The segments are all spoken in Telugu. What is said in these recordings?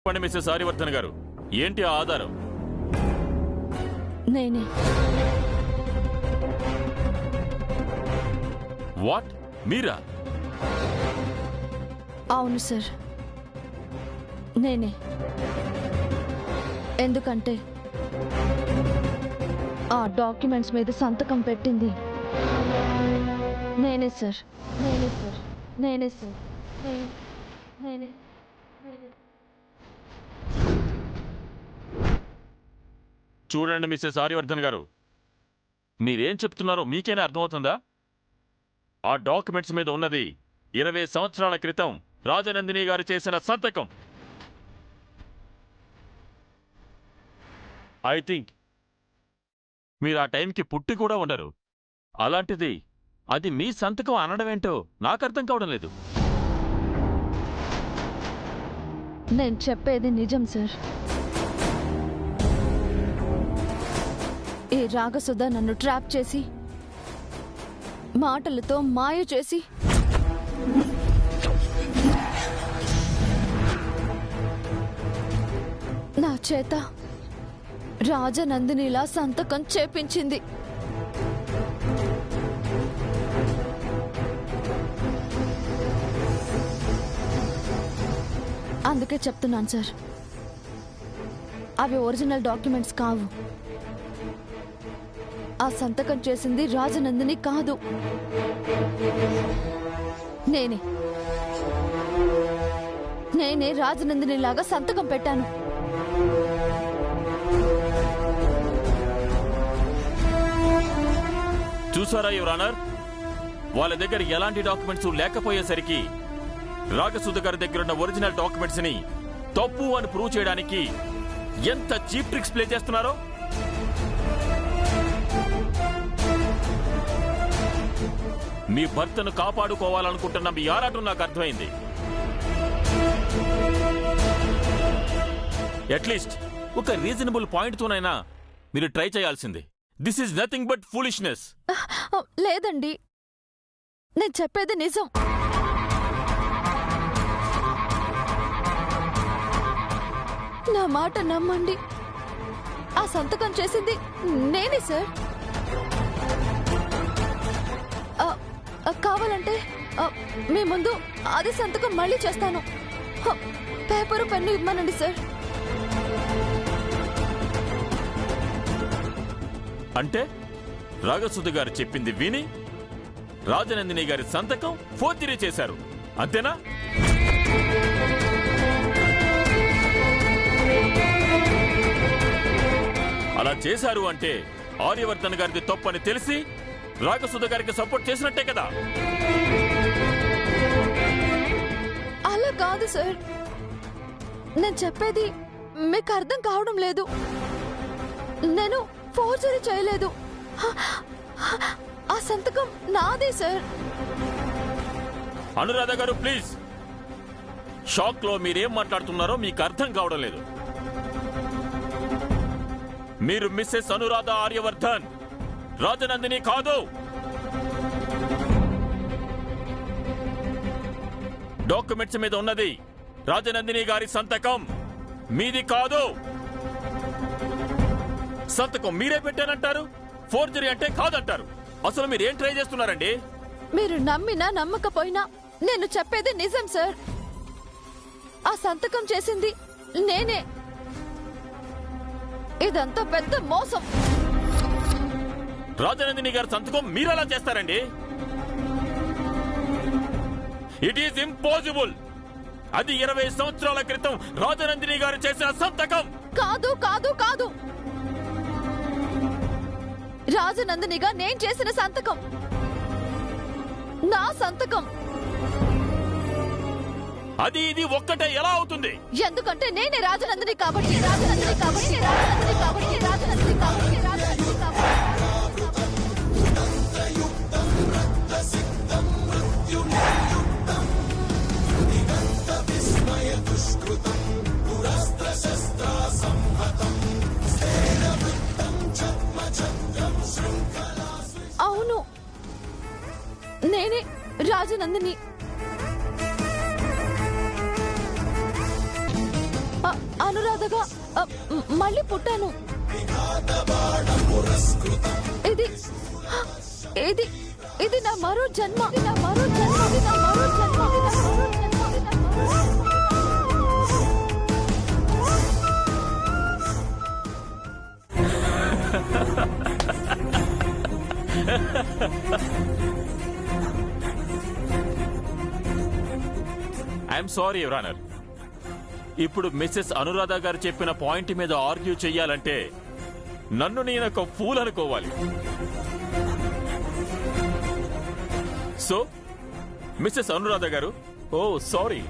చెప్పండి మిస్సెస్ ఆర్యవర్ధన్ గారు, ఏంటి ఆ ఆధారం? నేనే. వాట్? మీరా? అవును సార్, నేనే. ఎందుకంటే ఆ డాక్యుమెంట్స్ మీద సంతకం పెట్టింది నేనే సార్. నేనే సార్. నేనే సార్. నేనే. చూడండి మిస్సెస్ ఆర్యవర్ధన్ గారు, మీరేం చెప్తున్నారో మీకేనా అర్థమవుతుందా? ఆ డాక్యుమెంట్స్ మీద ఉన్నది 20 సంవత్సరాల క్రితం రాజనందిని గారు చేసిన సంతకం. ఐ థింక్ మీరు ఆ టైంకి పుట్టి కూడా ఉండరు. అలాంటిది అది మీ సంతకం అనడమేంటో నాకు అర్థం కావడం లేదు. నేను చెప్పేది నిజం సార్. ఈ రాగసుధ నన్ను ట్రాప్ చేసి మాటలతో మాయ చేసి నా చేత రాజనందినిలా సంతకం చేపించింది. అందుకే చెప్తున్నాను సార్, అవి ఒరిజినల్ డాక్యుమెంట్స్ కావు. ఆ సంతకం చేసింది రాజనందిని కాదు, నేనే. నేనే రాజనందిని లాగా సంతకం పెట్టాను. చూసారా యువర్ ఆనర్, వాళ్ళ దగ్గర ఎలాంటి డాక్యుమెంట్స్ లేకపోయేసరికి రాగసుధ గారి దగ్గరున్న ఒరిజినల్ డాక్యుమెంట్స్ ని తప్పు అని ప్రూవ్ చేయడానికి ఎంత చీప్ ట్రిక్స్ ప్లే చేస్తున్నారో. మీ భర్తను కాపాడుకోవాలనుకుంటున్న మీ ఆరాటం నాకు అర్థమైంది. అట్లీస్ట్ ఒక రీజనబుల్ పాయింట్ తోనైనా మీరు ట్రై చేయాల్సింది. This is nothing but foolishness. లేదండి, నేను చెప్పేది నిజం. నా మాట నమ్మండి, ఆ సంతకం చేసింది నేనే సార్. కావాలంటే మీ ముందు అది సంతకం మళ్ళీ చేస్తాను. పేపరు పెన్ను ఇవ్వమనండి సార్. అంటే రాగసుధ గారు చెప్పింది విని రాజనందిని గారి సంతకం ఫోర్జరీ చేశారు, అంతేనా? అలా చేశారు అంటే ఆర్యవర్ధన్ గారిది తప్పని తెలిసి రాగసుధ గారికి సపోర్ట్ చేసినట్టే కదా? అలా కాదు సార్, నేను చెప్పేది మీకు అర్థం కావడం లేదు. నేను ఫోర్జరీ చేయలేదు. ఆ సంతకం నాదే సార్. అనురాధ గారు ప్లీజ్, షాక్ లో మీరేం మాట్లాడుతున్నారో మీకు అర్థం కావడం లేదు. మీరు మిస్సెస్ అనురాధ ఆర్యవర్ధన్, రాజనందిని కాదు. డాక్యుమెంట్స్ మీద ఉన్నది రాజనందిని గారి సంతకం, మీది కాదు. సంతకం మీరే పెట్టానంటారు, ఫోర్జరీ అంటే కాదంటారు. అసలు మీరేం ట్రై చేస్తున్నారండి? మీరు నమ్మినా నమ్మకపోయినా నేను చెప్పేది నిజం సార్. ఆ సంతకం చేసింది నేనే. ఇదంతా పెద్ద మోసం. రాజనందిని గారి సంతకం మీరెలా చేస్తారండి? It is impossible. అది 20 సంవత్సరాల క్రితం రాజనందిని గారు చేసిన సంతకం. కాదు కాదు కాదు, రాజనందినిగా నేను చేసిన సంతకం, నా సంతకం. అది ఇది ఒక్కటే ఎలా అవుతుంది? ఎందుకంటే నేనే రాజనందిని కాబట్టి. రాజనందిని కాబట్టి. రాజనందిని కాబట్టి. రాజనందిని కాబట్టి. రాజనందిని కాబట్టి. అవును, నేనే రాజనందిని. అనురాధగా మళ్ళీ పుట్టాను. ఇది ఇది ఇది నా మరో జన్మ. ఇది నా మరో జన్మ. ఇది నా మరో జన్మ. ఇది నా మరో జన్మ. ఇది నా మరో జన్మ. I'm sorry your honour. ఇప్పుడు మిస్సెస్ అనురాధ గారు చెప్పిన పాయింట్ మీద ఆర్గ్యూ చెయ్యాలంటే నన్ను నేనొక ఫూల్ అనుకోవాలి. సో మిస్సెస్ అనురాధ గారు, ఓ సారీ.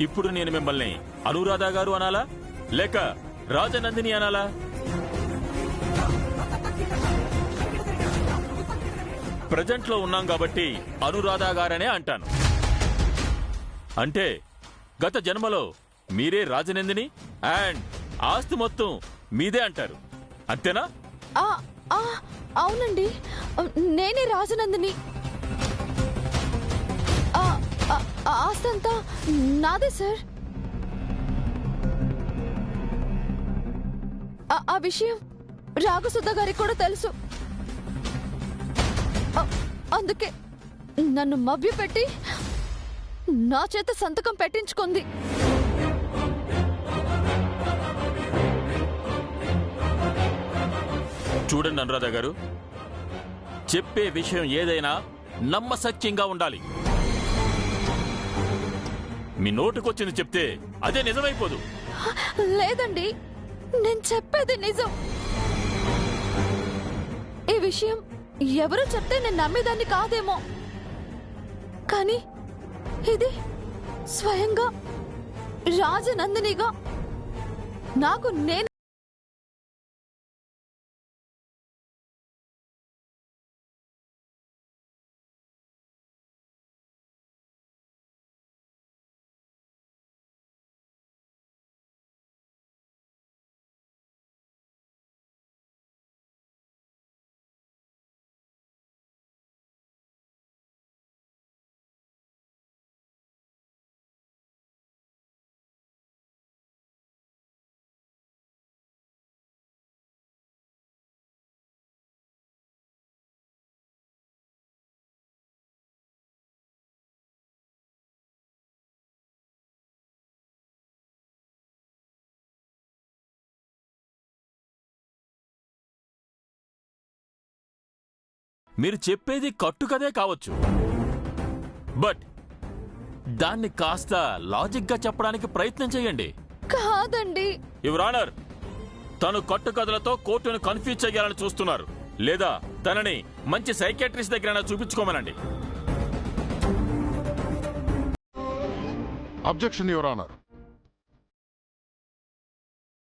ఇప్పుడు నేను మిమ్మల్ని అనురాధ గారు అనాలా లేక రాజనందిని అనాలా? ప్రజెంట్ లో ఉన్నాం కాబట్టి అనురాధ గారనే అంటాను. అంటే గత జన్మలో మీరే రాజనందిని అండ్ ఆస్తి మొత్తం మీదే అంటారు, అంతేనా? అవునండి, నేనే రాజనందిని. ఆస్తి అంతా నాదే సార్. ఆ విషయం రాఘసుధ గారికి కూడా తెలుసు. అందుకే నన్ను మభ్యపెట్టి నా చేత సంతకం పెట్టించుకుంది. చూడండి అనురాధ గారు, చెప్పే విషయం ఏదైనా నమ్మసక్యంగా ఉండాలి. మీ నోటుకొచ్చింది చెప్తే అదే నిజమైపోదు. లేదండి, నేను చెప్పేది నిజం. ఈ విషయం ఎవరో చెప్తే నేను నమ్మేదాన్ని కాదేమో, కానీ ఇది స్వయంగా రాజనందినిగా నాకు నేను మీరు చెప్పేది కట్టుకదే కావచ్చు, బట్ దాన్ని కాస్త లాజిక్ గా చెప్పడానికి ప్రయత్నం చేయండి. కాదండి యువర్ ఆనర్, తను కట్టుకథలతో కోర్టును కన్ఫ్యూజ్ చేయాలని చూస్తున్నారు. లేదా తనని మంచి సైకాట్రిస్ట్ దగ్గర చూపించుకోమనండి. Objection your honour.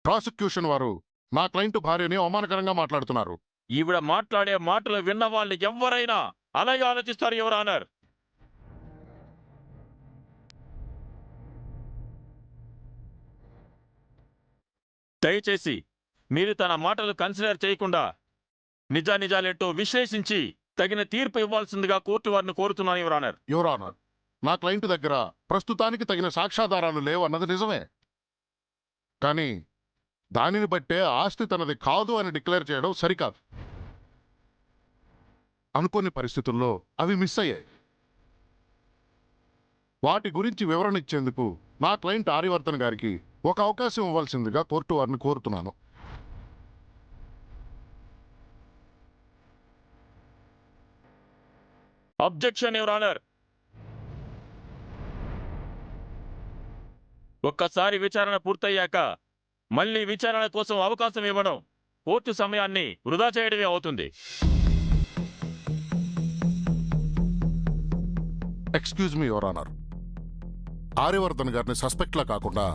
ప్రాసిక్యూషన్ వారు నా క్లయింట్ భార్యని అవమానకరంగా మాట్లాడుతున్నారు. ఈవిడ మాట్లాడే మాటలు విన్న వాళ్ళు ఎవరైనా అలాగే ఆలోచిస్తారు యువర్ ఆనర్. దయచేసి మీరు తన మాటలు కన్సిడర్ చేయకుండా నిజానిజాలేంటో విశ్లేషించి తగిన తీర్పు ఇవ్వాల్సిందిగా కోర్టు వారిని కోరుతున్నాను యువర్ ఆనర్. యువర్ ఆనర్, నా క్లయింట్ దగ్గర ప్రస్తుతానికి తగిన సాక్ష్యాధారాలు లేవన్నది నిజమే, కానీ దానిని బట్టే ఆస్తి తనది కాదు అని డిక్లేర్ చేయడం సరికాదు. అనుకోని పరిస్థితుల్లో అవి మిస్ అయ్యాయి. వాటి గురించి వివరణ ఇచ్చేందుకు నా క్లయింట్ ఆర్యవర్ధన్ గారికి ఒక అవకాశం ఇవ్వాల్సిందిగా కోర్టు వారిని కోరుతున్నాను. Objection your honour. ఒక్కసారి విచారణ పూర్తయ్యాక మళ్ళీ విచారణ కోసం అవకాశం ఇవ్వడం కోర్టు సమయాన్ని వృధా చేయడమే అవుతుంది. Excuse me your honour, Aryavardhan గారిని సస్పెక్ట్లా కాకుండా